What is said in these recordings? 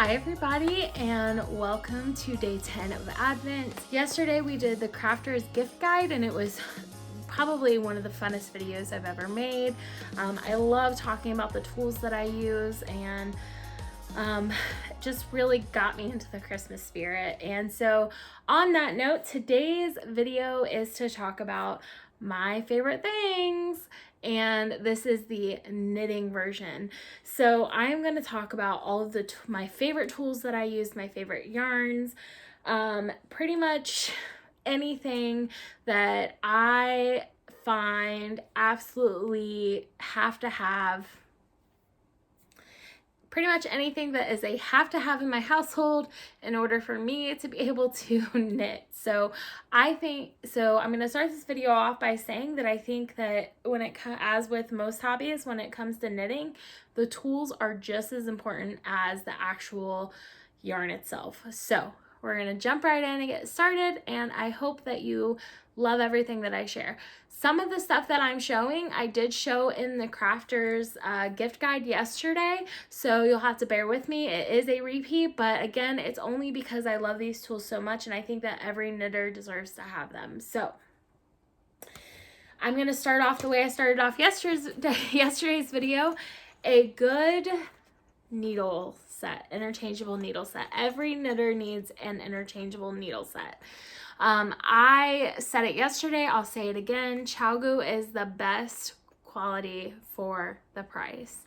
Hi everybody, and welcome to day 10 of Advent. Yesterday we did the crafter's gift guide and it was probably one of the funnest videos I've ever made. I love talking about the tools that I use, and just really got me into the Christmas spirit. And so on that note, today's video is to talk about my favorite things, and this is the knitting version. So I'm going to talk about all of my favorite tools that I use, my favorite yarns, pretty much anything that I find absolutely have to have. Pretty much anything that is a have to have in my household in order for me to be able to knit. So I'm going to start this video off by saying that I think that as with most hobbies, when it comes to knitting, the tools are just as important as the actual yarn itself. So we're going to jump right in and get started, and I hope that you love everything that I share. Some of the stuff that I'm showing, I did show in the crafter's gift guide yesterday, so you'll have to bear with me. It is a repeat, but again, it's only because I love these tools so much, and I think that every knitter deserves to have them. So I'm going to start off the way I started off yesterday's video, a good needle set, interchangeable needle set. Every knitter needs an interchangeable needle set. I said it yesterday, I'll say it again. ChiaoGoo is the best quality for the price.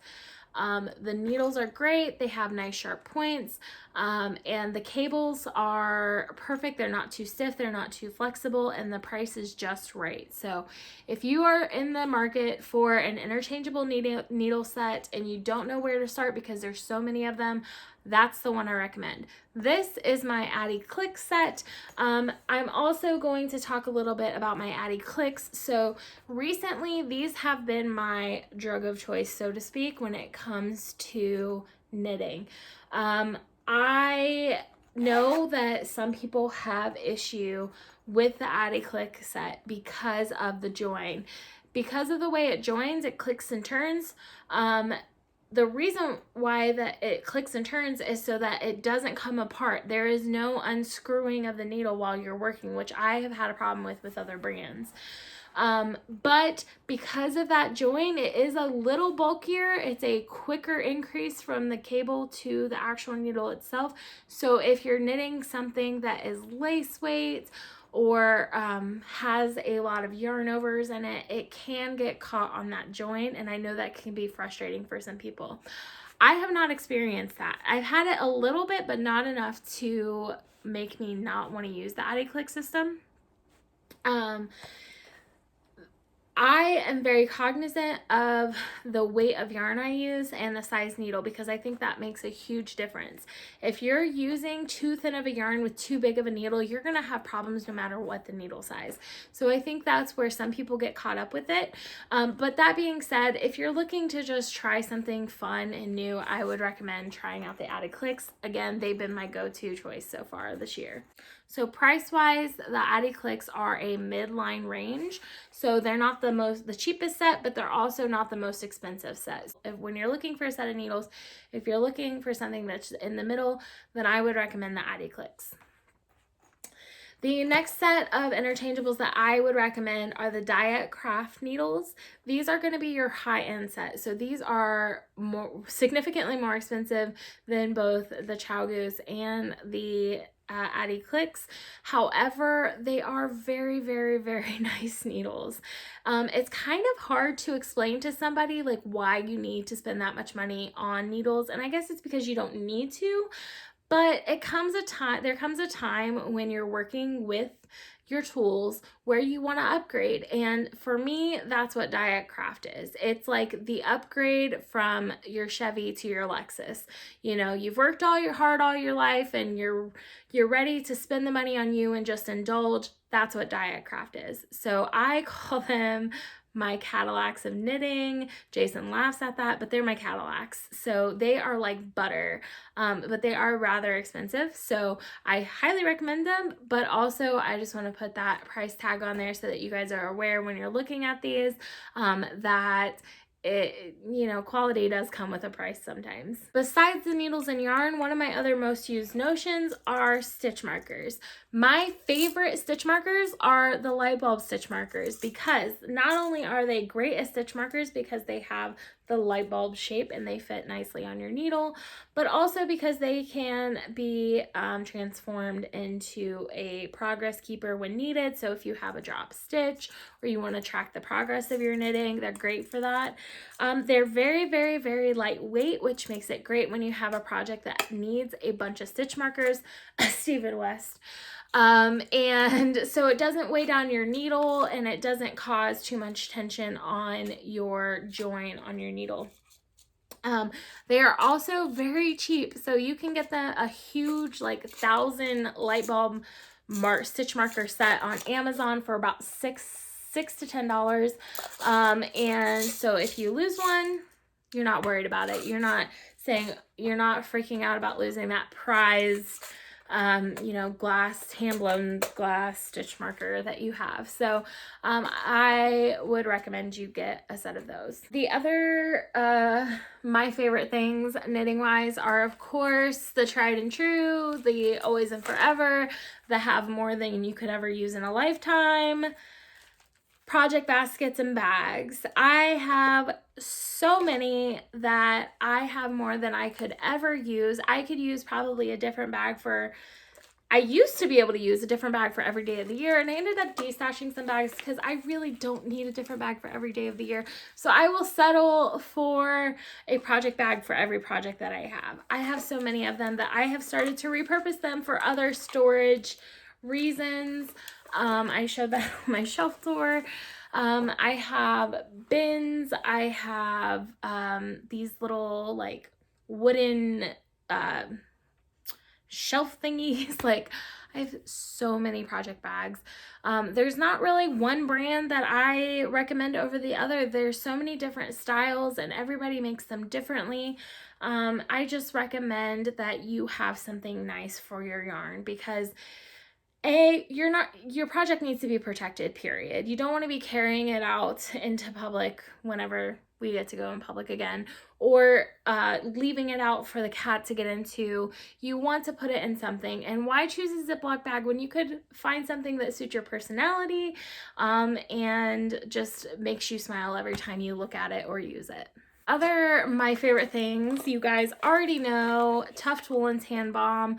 The needles are great, they have nice sharp points, and the cables are perfect. They're not too stiff, they're not too flexible, and the price is just right. So if you are in the market for an interchangeable needle set and you don't know where to start because there's so many of them, that's the one I recommend. This is my Addi Clicks set. I'm also going to talk a little bit about my Addi Clicks. So recently, these have been my drug of choice, so to speak, when it comes to knitting. I know that some people have issue with the Addi Click set because of the join. Because of the way it joins, it clicks and turns. The reason why that it clicks and turns is so that it doesn't come apart. There is no unscrewing of the needle while you're working, which I have had a problem with other brands. But because of that join, it is a little bulkier. It's a quicker increase from the cable to the actual needle itself. So if you're knitting something that is lace weight or has a lot of yarn overs in it, it can get caught on that joint, and I know that can be frustrating for some people. I have not experienced that. I've had it a little bit, but not enough to make me not want to use the Addi Click system. I am very cognizant of the weight of yarn I use and the size needle, because I think that makes a huge difference. If you're using too thin of a yarn with too big of a needle, you're going to have problems no matter what the needle size. So I think that's where some people get caught up with it. But that being said, if you're looking to just try something fun and new, I would recommend trying out the Addi Clicks. Again, they've been my go-to choice so far this year. So price-wise, the Addi Clicks are a midline range. So they're not the cheapest set, but they're also not the most expensive set. When you're looking for a set of needles, if you're looking for something that's in the middle, then I would recommend the Addi Clicks. The next set of interchangeables that I would recommend are the Diet Craft needles. These are going to be your high-end set. So these are significantly more expensive than both the ChiaoGoos and the Addi Clicks. However, they are very, very, very nice needles. It's kind of hard to explain to somebody like why you need to spend that much money on needles, and I guess it's because you don't need to. But there comes a time when you're working with your tools where you want to upgrade. And for me, that's what Diet Craft is. It's like the upgrade from your Chevy to your Lexus. You know, you've worked hard all your life and you're ready to spend the money on you and just indulge. That's what Diet Craft is. So I call them my Cadillacs of knitting. Jason laughs at that, but they're my Cadillacs. So they are like butter, but they are rather expensive. So I highly recommend them, but also I just want to put that price tag on there so that you guys are aware when you're looking at these, that you know, quality does come with a price sometimes. Besides the needles and yarn, one of my other most used notions are stitch markers. My favorite stitch markers are the light bulb stitch markers, because not only are they great as stitch markers because they have the light bulb shape and they fit nicely on your needle, but also because they can be transformed into a progress keeper when needed. So if you have a drop stitch or you want to track the progress of your knitting, they're great for that. They're very, very, very lightweight, which makes it great when you have a project that needs a bunch of stitch markers. Stephen West. And so it doesn't weigh down your needle and it doesn't cause too much tension on your join on your needle. They are also very cheap, so you can get a huge like 1,000 light bulb stitch marker set on Amazon for about $6 to $10. And so if you lose one, you're not worried about it. You're not freaking out about losing that prized you know, hand-blown glass stitch marker that you have. So I would recommend you get a set of those. The other my favorite things knitting wise are, of course, the tried and true, the always and forever, the have more than you could ever use in a lifetime project baskets and bags. I have so many that I have more than I could ever use. I could use probably a different bag for, I used to be able to use a different bag for every day of the year, and I ended up destashing some bags because I really don't need a different bag for every day of the year. So I will settle for a project bag for every project that I have. I have so many of them that I have started to repurpose them for other storage reasons. I showed that on my shelf tour. I have bins. I have these little like wooden shelf thingies. Like, I have so many project bags. There's not really one brand that I recommend over the other. There's so many different styles and everybody makes them differently. I just recommend that you have something nice for your yarn, because your project needs to be protected, period. You don't want to be carrying it out into public whenever we get to go in public again, or leaving it out for the cat to get into. You want to put it in something. And why choose a Ziploc bag when you could find something that suits your personality and just makes you smile every time you look at it or use it? My favorite things, you guys already know, Tuft Woolen's hand balm.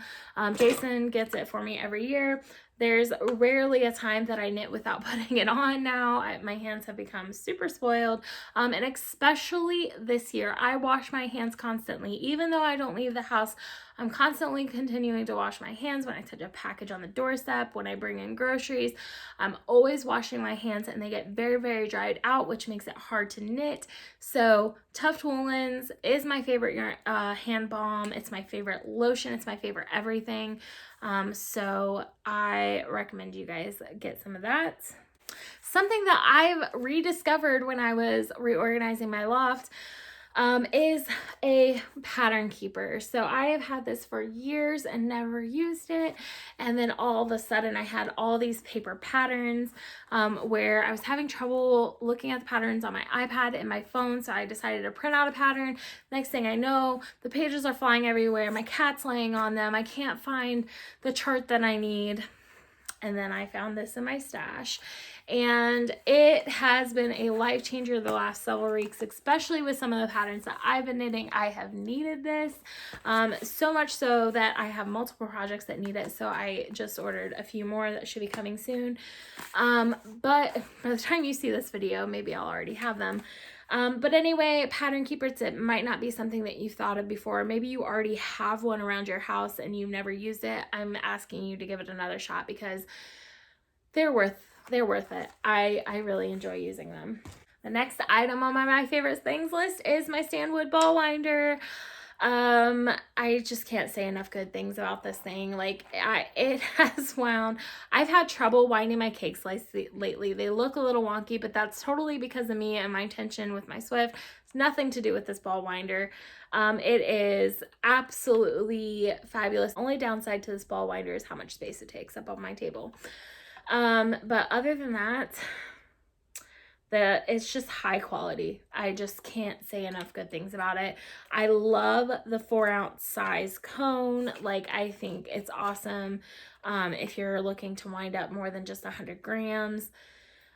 Jason gets it for me every year. There's rarely a time that I knit without putting it on now. My hands have become super spoiled. And especially this year, I wash my hands constantly. Even though I don't leave the house, I'm constantly continuing to wash my hands when I touch a package on the doorstep, when I bring in groceries. I'm always washing my hands and they get very, very dried out, which makes it hard to knit. So Tuft Woolen's is my favorite hand balm. It's my favorite lotion. It's my favorite everything. So I recommend you guys get some of that. Something that I've rediscovered when I was reorganizing my loft is a pattern keeper. So I have had this for years and never used it. And then all of a sudden I had all these paper patterns where I was having trouble looking at the patterns on my iPad and my phone. So I decided to print out a pattern. Next thing I know, the pages are flying everywhere. My cat's laying on them. I can't find the chart that I need. And then I found this in my stash, and it has been a life changer the last several weeks, especially with some of the patterns that I've been knitting. I have needed this so much so that I have multiple projects that need it. So I just ordered a few more that should be coming soon. But by the time you see this video, maybe I'll already have them. But anyway, pattern keepers, it might not be something that you've thought of before. Maybe you already have one around your house and you've never used it. I'm asking you to give it another shot because they're worth it. I really enjoy using them. The next item on my favorite things list is my Stanwood ball winder. I just can't say enough good things about this thing. Like, it has wound. I've had trouble winding my cake slice lately. They look a little wonky, but that's totally because of me and my tension with my Swift. It's nothing to do with this ball winder. It is absolutely fabulous. Only downside to this ball winder is how much space it takes up on my table. But other than that, It's just high quality. I just can't say enough good things about it. I love the 4-ounce size cone. Like, I think it's awesome if you're looking to wind up more than just 100 grams.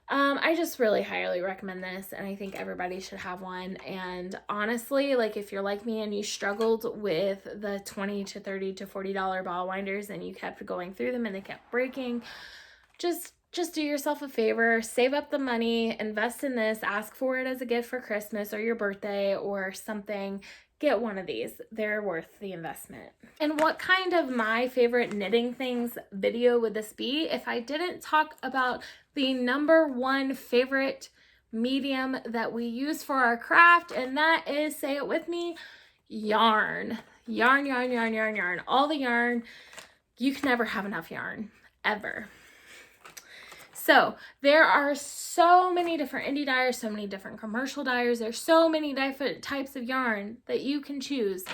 I just really highly recommend this, and I think everybody should have one. And honestly, like, if you're like me and you struggled with the $20 to $30 to $40 ball winders and you kept going through them and they kept breaking, just do yourself a favor, save up the money, invest in this, ask for it as a gift for Christmas or your birthday or something. Get one of these. They're worth the investment. And what kind of my favorite knitting things video would this be if I didn't talk about the #1 favorite medium that we use for our craft, and that is, say it with me, yarn. Yarn, yarn, yarn, yarn, yarn. All the yarn. You can never have enough yarn, ever. So there are so many different indie dyers, so many different commercial dyers. There's so many different types of yarn that you can choose.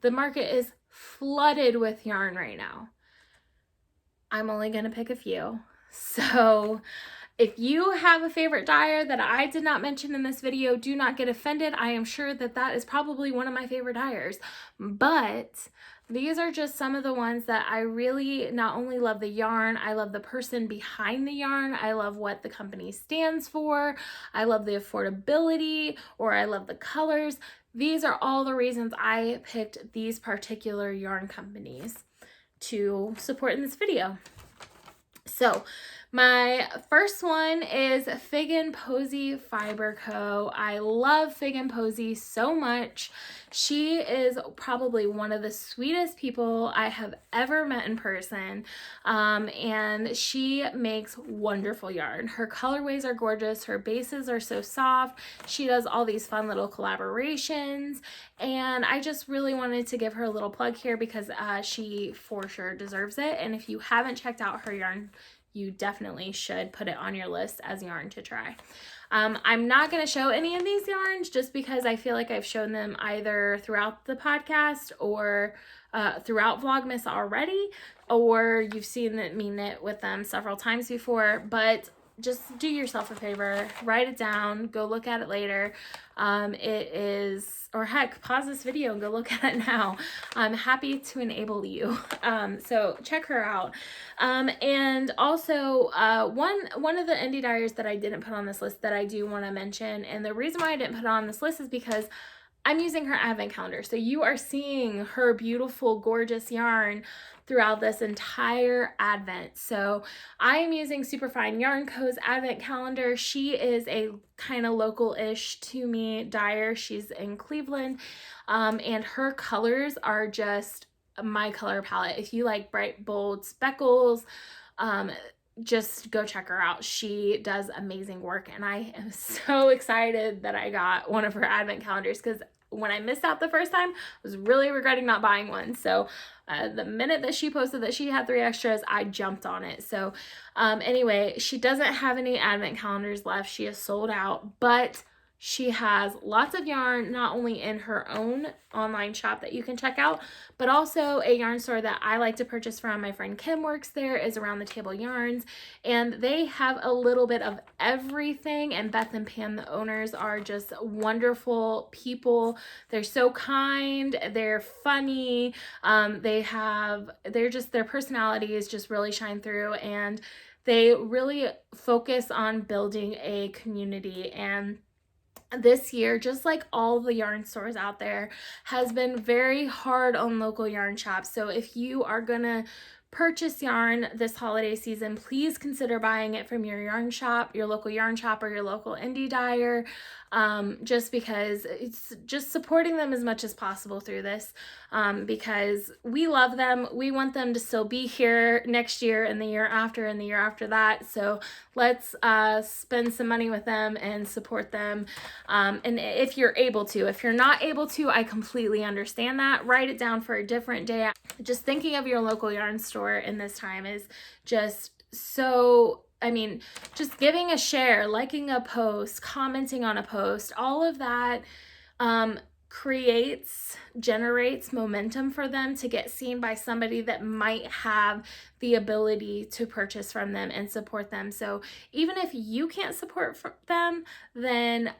The market is flooded with yarn right now. I'm only going to pick a few. So if you have a favorite dyer that I did not mention in this video, do not get offended. I am sure that that is probably one of my favorite dyers, but these are just some of the ones that I really not only love the yarn, I love the person behind the yarn. I love what the company stands for. I love the affordability, or I love the colors. These are all the reasons I picked these particular yarn companies to support in this video. So my first one is Fig & Posy Fiber Co. I love Fig & Posy so much. She is probably one of the sweetest people I have ever met in person, and she makes wonderful yarn. Her colorways are gorgeous. Her bases are so soft. She does all these fun little collaborations, and I just really wanted to give her a little plug here because she for sure deserves it. And if you haven't checked out her yarn, you definitely should put it on your list as yarn to try. I'm not going to show any of these yarns just because I feel like I've shown them either throughout the podcast or throughout Vlogmas already, or you've seen me knit with them several times before. But just do yourself a favor, write it down, go look at it later. It is, or heck, pause this video and go look at it now. I'm happy to enable you. So check her out. And also one of the indie dyers that I didn't put on this list that I do want to mention, and the reason why I didn't put it on this list is because I'm using her advent calendar. So you are seeing her beautiful, gorgeous yarn throughout this entire advent. So I am using Superfine Yarn Co.'s advent calendar. She is a kind of local-ish to me dyer. She's in Cleveland, and her colors are just my color palette. If you like bright, bold speckles, just go check her out. She does amazing work, and I am so excited that I got one of her advent calendars because when I missed out the first time, I was really regretting not buying one. So the minute that she posted that she had 3 extras, I jumped on it. So anyway, she doesn't have any advent calendars left. She is sold out, but she has lots of yarn, not only in her own online shop that you can check out, but also a yarn store that I like to purchase from. My friend Kim works there, is Around the Table Yarns, and they have a little bit of everything. And Beth and Pam, the owners, are just wonderful people. They're so kind, they're funny, their personalities just really shine through, and they really focus on building a community. And this year, just like all the yarn stores out there, has been very hard on local yarn shops. So if you are gonna purchase yarn this holiday season, please consider buying it from your yarn shop, your local yarn shop, or your local indie dyer, just because it's just supporting them as much as possible through this, because we love them. We want them to still be here next year and the year after and the year after that. So let's spend some money with them and support them. And if you're able to, if you're not able to, I completely understand that. Write it down for a different day. Just thinking of your local yarn store in this time is just so, I mean, just giving a share, liking a post, commenting on a post, all of that generates momentum for them to get seen by somebody that might have the ability to purchase from them and support them. So even if you can't support them, then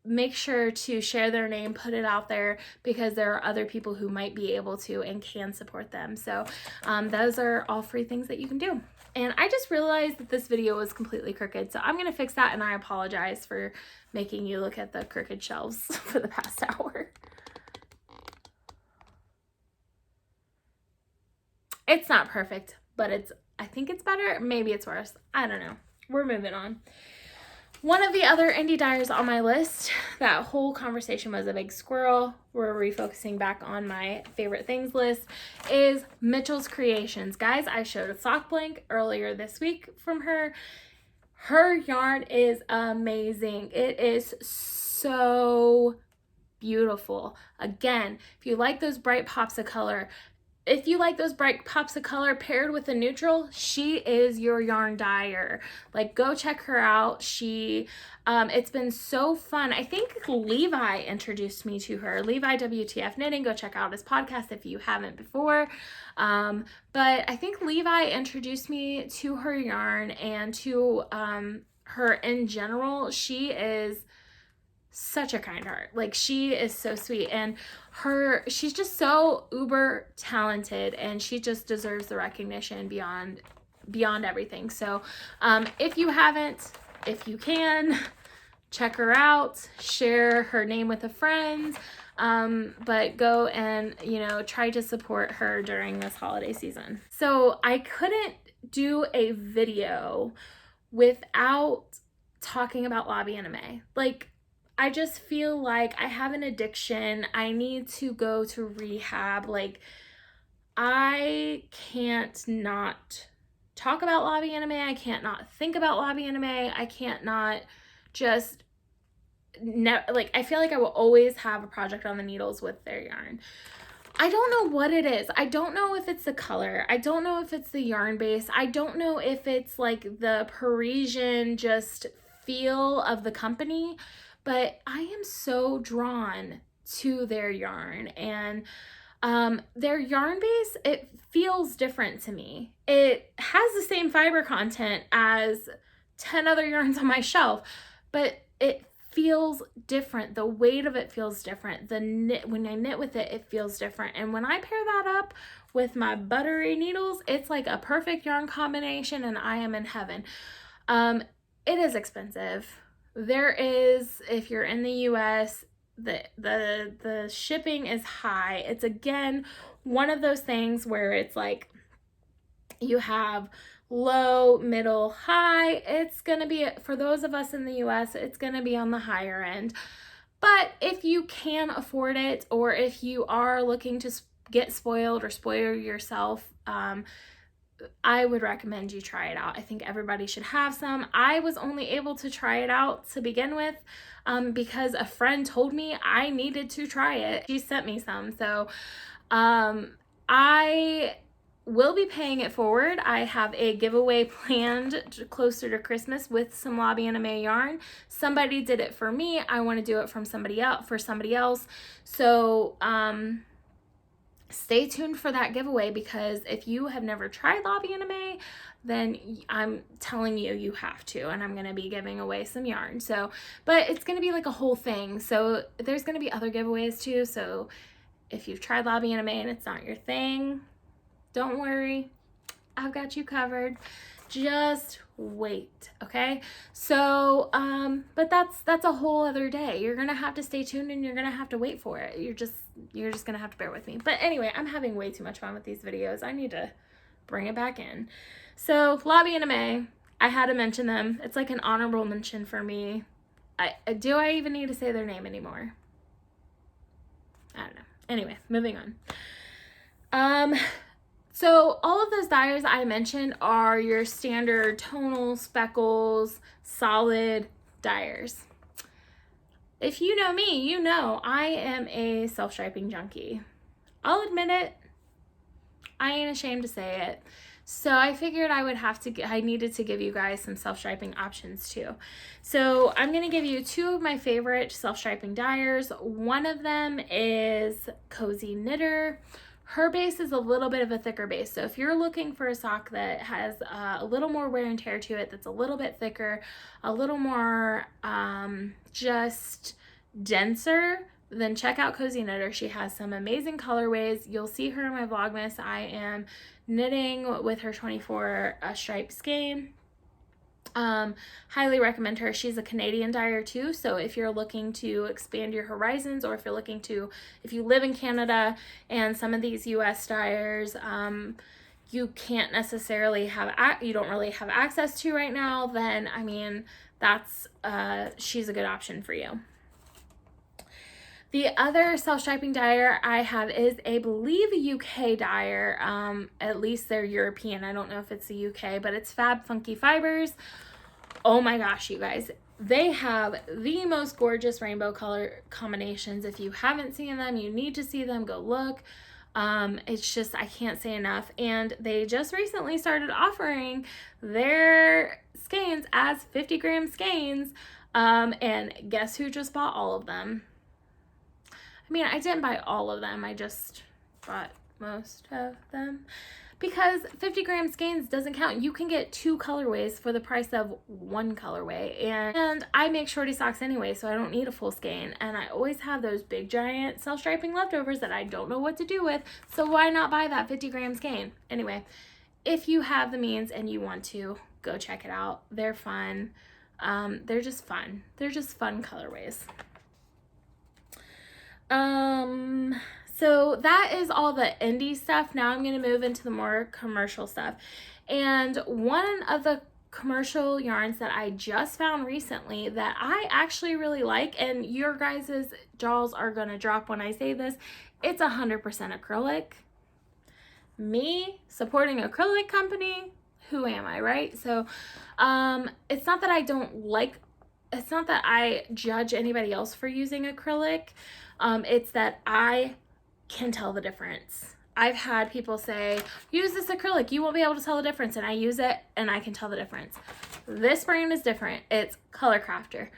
make sure to share their name, put it out there, because there are other people who might be able to and can support them. So those are all free things that you can do. And I just realized that this video was completely crooked, so I'm going to fix that, and I apologize for making you look at the crooked shelves for the past hour. It's not perfect, but I think it's better. Maybe it's worse. I don't know. We're moving on. One of the other indie dyers on my list, that whole conversation was a big squirrel. We're refocusing back on my favorite things list, is Mitchell's Creations. Guys, I showed a sock blank earlier this week from her. Her yarn is amazing. It is so beautiful. Again, if you like those bright pops of color, paired with a neutral, she is your yarn dyer. Like, go check her out. It's been so fun. I think Levi introduced me to her. Levi WTF Knitting. Go check out his podcast if you haven't before. But I think Levi introduced me to her yarn and to her in general. She is such a kind heart. Like, she is so sweet, and she's just so uber talented, and she just deserves the recognition beyond everything. So if you can, check her out, share her name with a friend, but go and try to support her during this holiday season. So I couldn't do a video without talking about lobby anime. Like, I just feel like I have an addiction. I need to go to rehab. Like, I can't not talk about lobby anime. I can't not think about lobby anime. I can't not just, I feel like I will always have a project on the needles with their yarn. I don't know what it is. I don't know if it's the color. I don't know if it's the yarn base. I don't know if it's like the Parisian just feel of the company. But I am so drawn to their yarn, and their yarn base, it feels different to me. It has the same fiber content as 10 other yarns on my shelf, but it feels different. The weight of it feels different. When I knit with it, it feels different. And when I pair that up with my buttery needles, it's like a perfect yarn combination, and I am in heaven. It is expensive. There is, if you're in the US, the shipping is high. It's, again, one of those things where it's like you have low, middle, high. It's going to be, for those of us in the US, it's going to be on the higher end. But if you can afford it, or if you are looking to get spoiled or spoil yourself, I would recommend you try it out. I think everybody should have some. I was only able to try it out to begin with because a friend told me I needed to try it. She sent me some. So I will be paying it forward. I have a giveaway planned closer to Christmas with some Lobby Anime yarn. Somebody did it for me. I want to do it for somebody else. So stay tuned for that giveaway, because if you have never tried Lobby Anime, then I'm telling you, you have to, and I'm going to be giving away some yarn. So, but it's going to be like a whole thing. So there's going to be other giveaways too. So if you've tried Lobby Anime and it's not your thing, don't worry. I've got you covered. Just wait, okay? So, but that's a whole other day. You're gonna have to stay tuned, and you're gonna have to wait for it. You're just gonna have to bear with me. But anyway, I'm having way too much fun with these videos. I need to bring it back in. So, Lobby Anime, I had to mention them. It's like an honorable mention for me. Do I even need to say their name anymore? I don't know. Anyway, moving on. So all of those dyers I mentioned are your standard tonal, speckles, solid dyers. If you know me, you know I am a self-striping junkie. I'll admit it. I ain't ashamed to say it. So I figured I needed to give you guys some self-striping options too. So I'm going to give you two of my favorite self-striping dyers. One of them is Cozy Knitter. Her base is a little bit of a thicker base. So if you're looking for a sock that has a little more wear and tear to it, that's a little bit thicker, a little more just denser, then check out Cozy Knitter. She has some amazing colorways. You'll see her in my Vlogmas. I am knitting with her 24 stripe skein. Highly recommend her. She's a Canadian dyer too, so if you're looking to expand your horizons, or if you live in Canada and some of these US dyers you can't necessarily you don't really have access to right now, then I mean she's a good option for you. The other self-striping dyer I have is, I believe, a UK dyer. At least they're European. I don't know if it's the UK, but it's Fab Funky Fibers. Oh my gosh, you guys. They have the most gorgeous rainbow color combinations. If you haven't seen them, you need to see them. Go look. It's just, I can't say enough. And they just recently started offering their skeins as 50-gram skeins. And guess who just bought all of them? I mean, I didn't buy all of them. I just bought most of them because 50-gram skeins doesn't count. You can get 2 colorways for the price of 1 colorway. And I make shorty socks anyway, so I don't need a full skein. And I always have those big giant self-striping leftovers that I don't know what to do with. So why not buy that 50-gram skein? Anyway, if you have the means and you want to, go check it out. They're fun. They're just fun. They're just fun colorways. So that is all the indie stuff. Now I'm going to move into the more commercial stuff. And one of the commercial yarns that I just found recently that I actually really like, and your guys' jaws are going to drop when I say this, it's 100% acrylic. Me supporting an acrylic company, who am I, right? So it's not that it's not that I judge anybody else for using acrylic. It's that I can tell the difference. I've had people say, use this acrylic, you won't be able to tell the difference, and I use it and I can tell the difference. This brand is different. It's Color Crafter.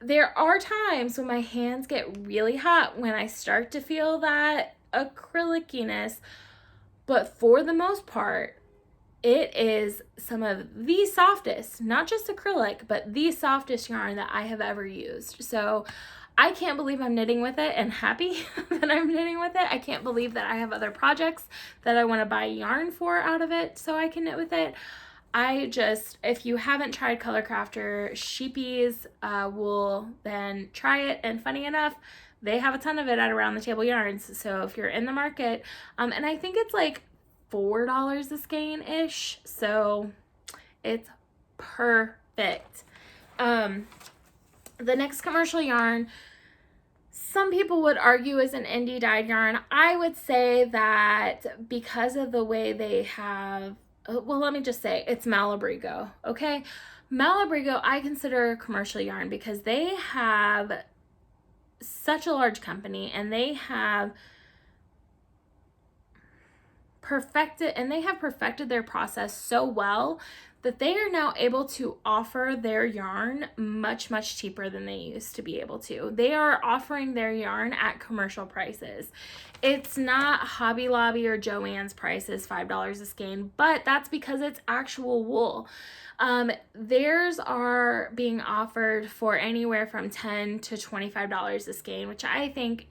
There are times when my hands get really hot when I start to feel that acryliciness, but for the most part, it is some of the softest, not just acrylic, but the softest yarn that I have ever used. So I can't believe I'm knitting with it, and happy that I'm knitting with it. I can't believe that I have other projects that I want to buy yarn for out of it so I can knit with it. If you haven't tried Color Crafter sheepies wool, then try it. And funny enough, they have a ton of it at Around the Table Yarns. So if you're in the market, and I think it's like $4 a skein-ish, so it's perfect. The next commercial yarn, some people would argue is an indie dyed yarn. I would say that because of the way they have, well, let me just say, it's Malabrigo, okay? Malabrigo I consider a commercial yarn because they have such a large company, and they have perfected their process so well that they are now able to offer their yarn much, much cheaper than they used to be able to. They are offering their yarn at commercial prices. It's not Hobby Lobby or Joann's prices, $5 a skein, but that's because it's actual wool. Theirs are being offered for anywhere from $10 to $25 a skein, which I think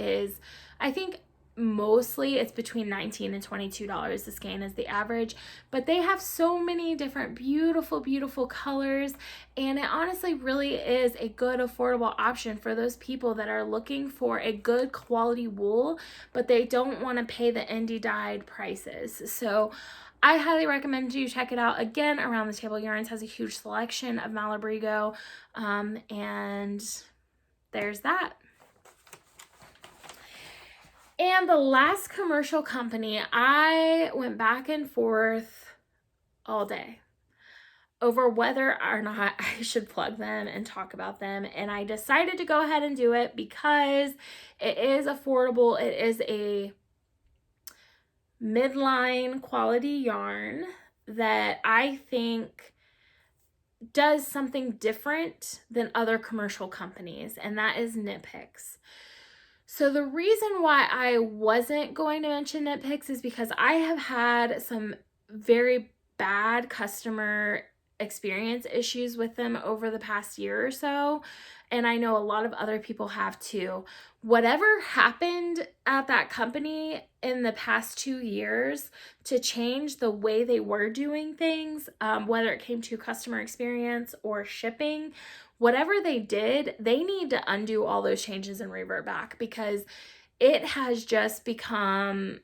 mostly it's between $19 and $22 a skein is the average, but they have so many different beautiful, beautiful colors, and it honestly really is a good affordable option for those people that are looking for a good quality wool, but they don't want to pay the indie dyed prices. So I highly recommend you check it out. Again, Around the Table Yarns has a huge selection of Malabrigo, and there's that. And the last commercial company, I went back and forth all day over whether or not I should plug them and talk about them. And I decided to go ahead and do it because it is affordable. It is a midline quality yarn that I think does something different than other commercial companies, and that is Knit Picks. So the reason why I wasn't going to mention Knit Picks is because I have had some very bad customer experience issues with them over the past year or so, and I know a lot of other people have too. Whatever happened at that company in the past 2 years to change the way they were doing things, whether it came to customer experience or shipping, whatever they did, they need to undo all those changes and revert back, because it has just become,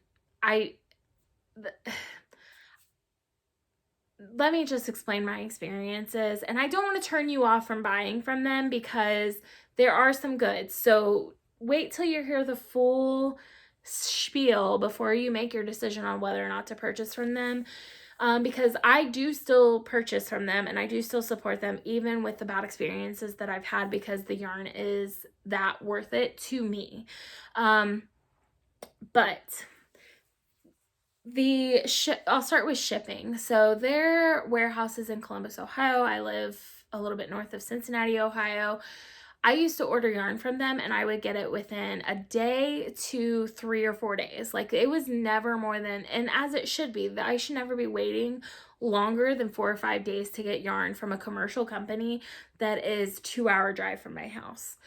let me just explain my experiences. And I don't want to turn you off from buying from them, because there are some goods. So wait till you hear the full spiel before you make your decision on whether or not to purchase from them. Because I do still purchase from them and I do still support them, even with the bad experiences that I've had, because the yarn is that worth it to me. But I'll start with shipping. So their warehouse is in Columbus, Ohio. I live a little bit north of Cincinnati, Ohio. I used to order yarn from them and I would get it within a day to 3 or 4 days. Like, it was never more than, and as it should be, I should never be waiting longer than 4 or 5 days to get yarn from a commercial company that is 2-hour drive from my house.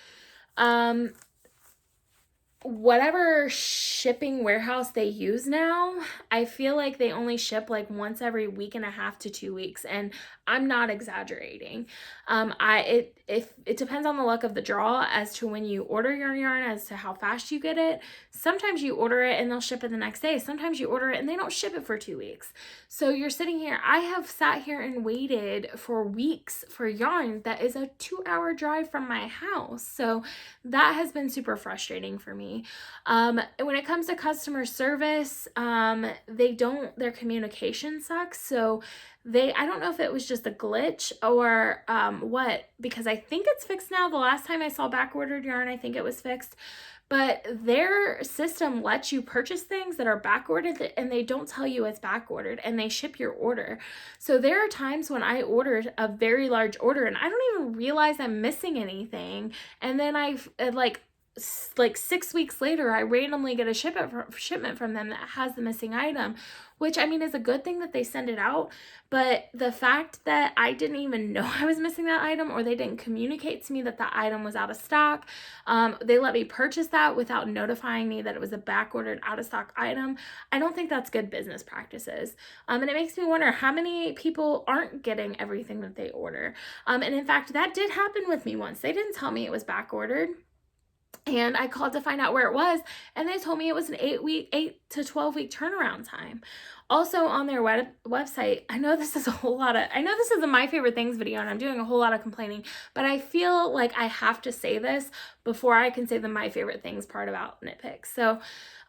Whatever shipping warehouse they use now, I feel like they only ship like once every week and a half to 2 weeks, and I'm not exaggerating. It depends on the luck of the draw as to when you order your yarn, as to how fast you get it. Sometimes you order it and they'll ship it the next day. Sometimes you order it and they don't ship it for 2 weeks. So you're sitting here. I have sat here and waited for weeks for yarn that is a 2-hour drive from my house. So that has been super frustrating for me. When it comes to customer service, their communication sucks. So I don't know if it was just a glitch or what, because I think it's fixed now. The last time I saw back ordered yarn, I think it was fixed. But their system lets you purchase things that are back ordered and they don't tell you it's back ordered, and they ship your order. So there are times when I ordered a very large order and I don't even realize I'm missing anything. And then I've like 6 weeks later, I randomly get a shipment from them that has the missing item, which, I mean, is a good thing that they send it out. But the fact that I didn't even know I was missing that item, or they didn't communicate to me that that item was out of stock, they let me purchase that without notifying me that it was a back ordered out of stock item, I don't think that's good business practices. And it makes me wonder how many people aren't getting everything that they order. And in fact, that did happen with me once. They didn't tell me it was back ordered, and I called to find out where it was, and they told me it was an 8 to 12 week turnaround time. Also on their website, I know this is a My Favorite Things video and I'm doing a whole lot of complaining, but I feel like I have to say this before I can say the My Favorite Things part about Knit Picks. So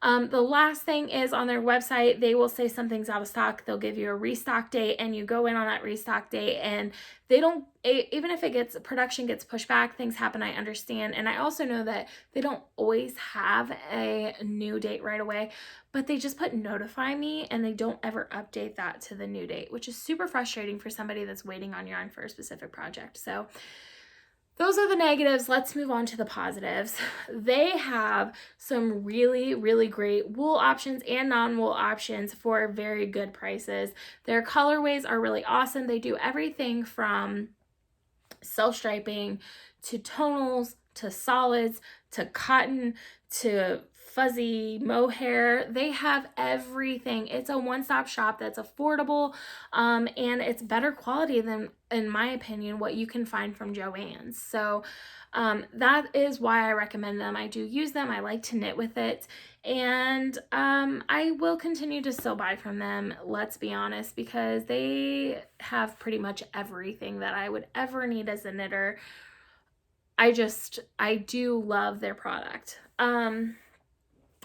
the last thing is, on their website, they will say something's out of stock. They'll give you a restock date, and you go in on that restock date, and they don't, even if production gets pushed back, things happen, I understand. And I also know that they don't always have a new date right away, but they just put notify me, and they don't ever update that to the new date, which is super frustrating for somebody that's waiting on yarn for a specific project. So those are the negatives. Let's move on to the positives. They have some really, really great wool options and non-wool options for very good prices. Their colorways are really awesome. They do everything from self-striping to tonals to solids to cotton to fuzzy mohair. They have everything. It's a one-stop shop that's affordable, and it's better quality than, in my opinion, what you can find from Joann's. So that is why I recommend them. I do use them. I like to knit with it, and I will continue to still buy from them, let's be honest, because they have pretty much everything that I would ever need as a knitter. I do love their product.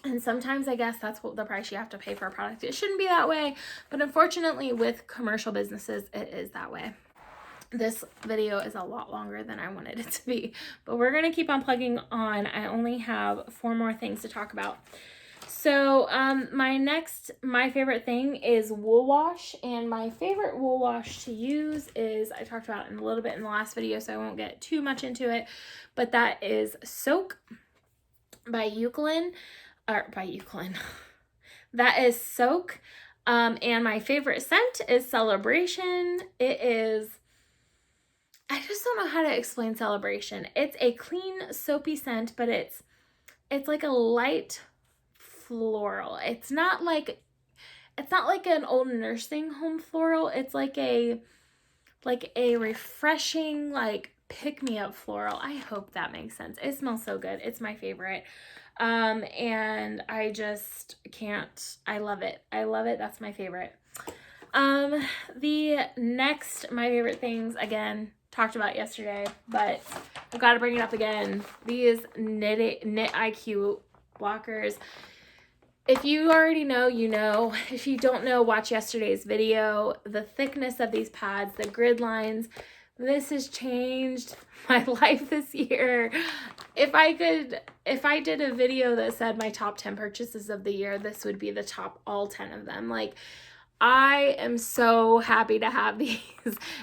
And sometimes I guess that's what the price you have to pay for a product. It shouldn't be that way, but unfortunately with commercial businesses, it is that way. This video is a lot longer than I wanted it to be, but we're going to keep on plugging on. I only have 4 more things to talk about. So my favorite thing is wool wash, and my favorite wool wash to use is, I talked about it a little bit in the last video, so I won't get too much into it, but that is Soak by Eucalyptus, that is Soak, and my favorite scent is Celebration. It is, I just don't know how to explain Celebration. It's a clean, soapy scent, but it's like a light floral. It's not like an old nursing home floral. It's like a refreshing, like pick-me-up floral. I hope that makes sense. It smells so good. It's my favorite. And I just can't, I love it. I love it. That's my favorite. The next, my favorite things, again, talked about yesterday, but I've got to bring it up again. These Knit IQ blockers. If you already know, you know. If you don't know, watch yesterday's video. The thickness of these pads, the grid lines, this has changed my life this year. If I did a video that said my top 10 purchases of the year, this would be the top all 10 of them. Like, I am so happy to have these.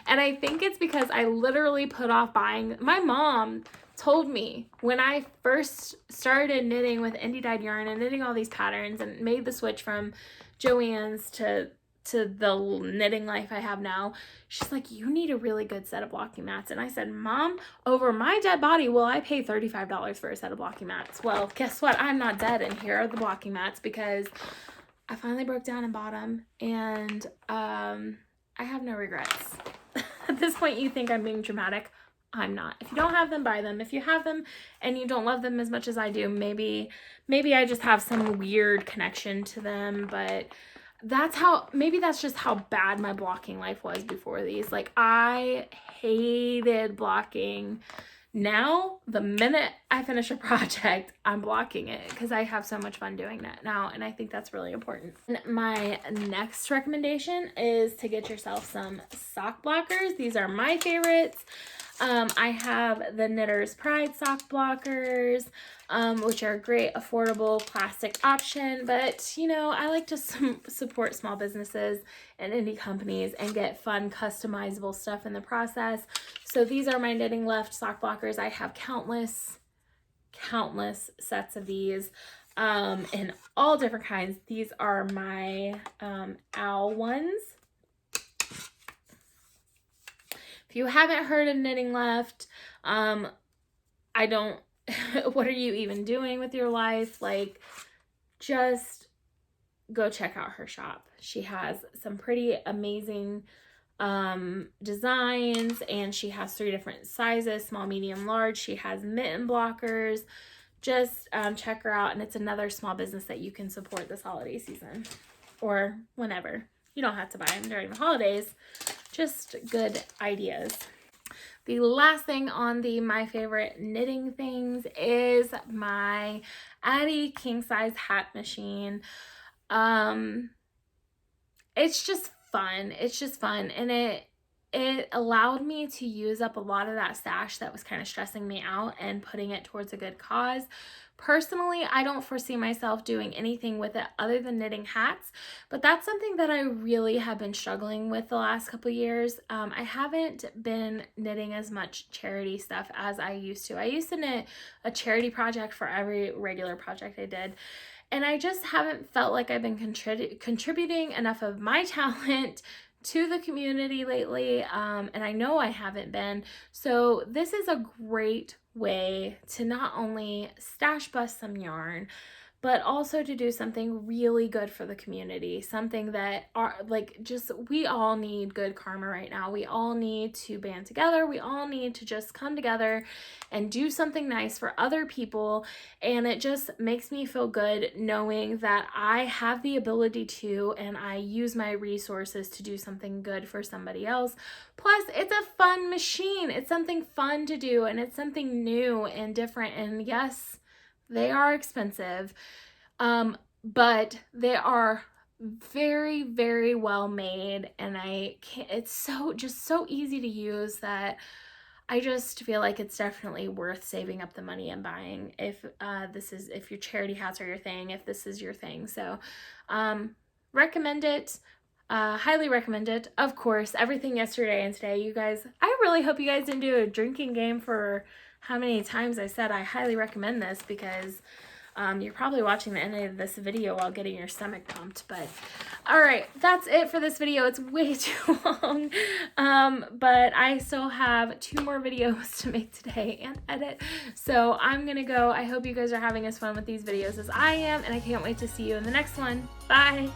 And I think it's because I literally put off buying. My mom told me when I first started knitting with indie dyed yarn and knitting all these patterns and made the switch from Joann's to the knitting life I have now, she's like, you need a really good set of blocking mats. And I said, Mom, over my dead body will I pay $35 for a set of blocking mats? Well, guess what? I'm not dead, and here are the blocking mats, because I finally broke down and bought them, and I have no regrets. At this point, you think I'm being dramatic. I'm not. If you don't have them, buy them. If you have them and you don't love them as much as I do, maybe I just have some weird connection to them, but maybe that's just how bad my blocking life was before these. Like, I hated blocking. Now, the minute I finish a project, I'm blocking it because I have so much fun doing that now, and I think that's really important. And my next recommendation is to get yourself some sock blockers. These are my favorites. I have the Knitter's Pride sock blockers, which are a great, affordable plastic option. But, you know, I like to support small businesses and indie companies and get fun, customizable stuff in the process. So these are my Knitting Left sock blockers. I have countless sets of these in all different kinds. These are my owl ones. If you haven't heard of Knitting Left, what are you even doing with your life? Like, just go check out her shop. She has some pretty amazing designs, and she has 3 different sizes, small, medium, large. She has mitten blockers. Just check her out, and it's another small business that you can support this holiday season or whenever. You don't have to buy them during the holidays. Just good ideas. The last thing on my favorite knitting things is my Addi king size hat machine. It's just fun. And it allowed me to use up a lot of that stash that was kind of stressing me out and putting it towards a good cause. Personally, I don't foresee myself doing anything with it other than knitting hats, but that's something that I really have been struggling with the last couple years. I haven't been knitting as much charity stuff as I used to. I used to knit a charity project for every regular project I did, and I just haven't felt like I've been contributing enough of my talent to the community lately, and I know I haven't been. So this is a great way to not only stash bust some yarn, but also to do something really good for the community, something that we all need good karma right now. We all need to band together. We all need to just come together and do something nice for other people. And it just makes me feel good knowing that I have the ability to, and I use my resources to do something good for somebody else. Plus, it's a fun machine. It's something fun to do, and it's something new and different. And yes, they are expensive, but they are very, very well made, and it's so easy to use that I just feel like it's definitely worth saving up the money and buying if if your charity hats are your thing, if this is your thing. So recommend it. Highly recommend it. Of course, everything yesterday and today, you guys, I really hope you guys didn't do a drinking game for how many times I said I highly recommend this, because you're probably watching the end of this video while getting your stomach pumped. But all right, that's it for this video. It's way too long, but I still have 2 more videos to make today and edit, so I'm gonna go. I hope you guys are having as fun with these videos as I am, and I can't wait to see you in the next one. Bye.